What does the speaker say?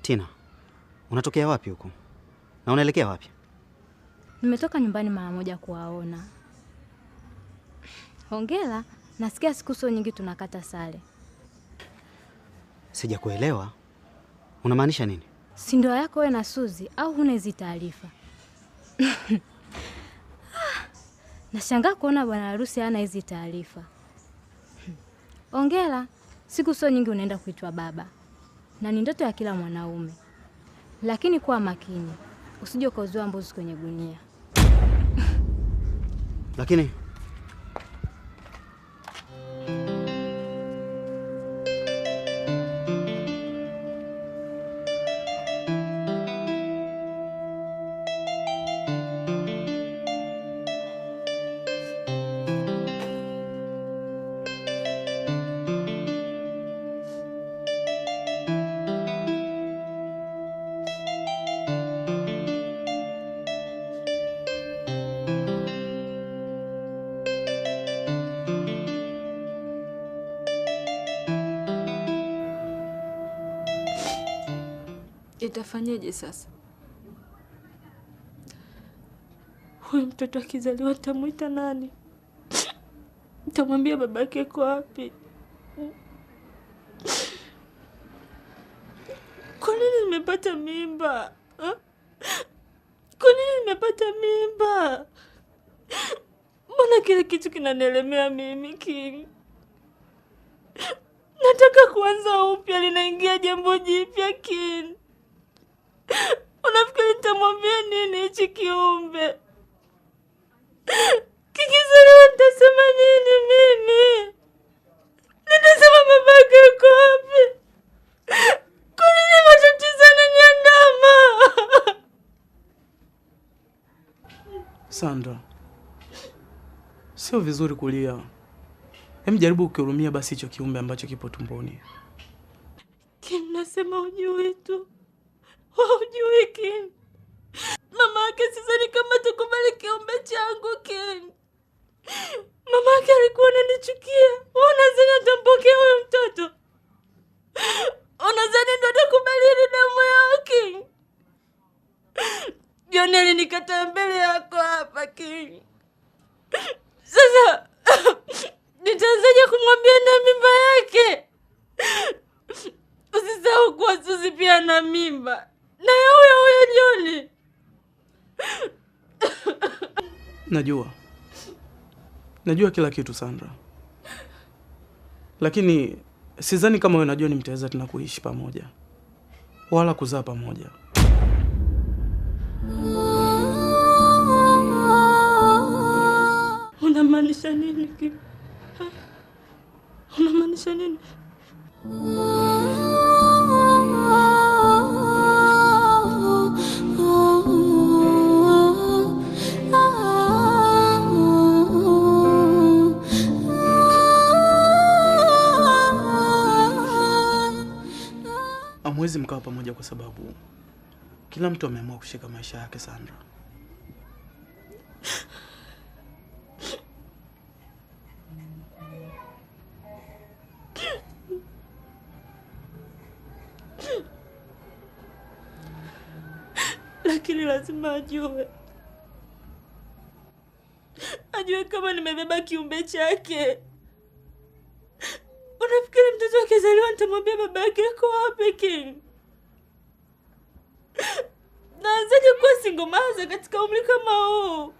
Tina, unatokea wapi huko? Na unaelekea wapi? Nimetoka nyumbani mara moja kuwaona. Hongera, nasikia siku sio nyingi tunakata sare. Sijakuelewa. Unamaanisha nini? Si ndoa yako wewe na Suzi au huna hizo taarifa? Nashangaa kuona bwana harusi hana hizo taarifa. Hongera, siku sio nyingi unaenda kuitwa baba. Na ni ndoto ya kila mwanaume. Lakini kuwa makini, usije ukazoa mbuzi kwenye gunia. Lakini itafanyaje sasa? Huyu mtoto akizaliwa tamuita nani? Nitamwambia babake yuko wapi? Kwa nini nimepata mimba? Kwa nini nimepata mimba? Mbona kile kitu kinanielemea mimi, King? Nataka kuanza upya, linaingia jambo jipya, King. Unafikiri nitamwambia nini hichi kiumbe? Kikizaliwa nitasema nini mimi? Nitasema babake yuko wapi? Kwa nini matatizo yananiandama? Sandra, sio vizuri kulia. Jaribu ukihurumia basi hicho kiumbe ambacho kipo tumboni. King, nasema ujui tu. Hujui, King. Mama yake sidhani kama tukubali kiumbe changu, King. Mama yake alikuwa ananichukia. Unadhani atampokea huyo mtoto? Unadhani ndo atakubali ile damu yao, King? Joneli nikataa mbele yako hapa, King. Sasa nitaanzaje kumwambia na mimba yake? Usisahau kuwa Suzi pia na mimba. Na huyo Joni. Najua kila kitu, Sandra. Lakini sidhani kama wewe na Joni mtaweza tena kuishi pamoja. Wala kuzaa pamoja. Unamaanisha nini, King? Unamaanisha nini? Hamwezi mkawa pamoja kwa sababu kila mtu ameamua kushika maisha yake, Sandra. Lakini lazima ajue kama nimebeba kiumbe chake. Unafikiri mtoto akizaliwa nitamwambia baba yake yuko wapi, King? Naanzaje kuwa single mother katika umri kama huu?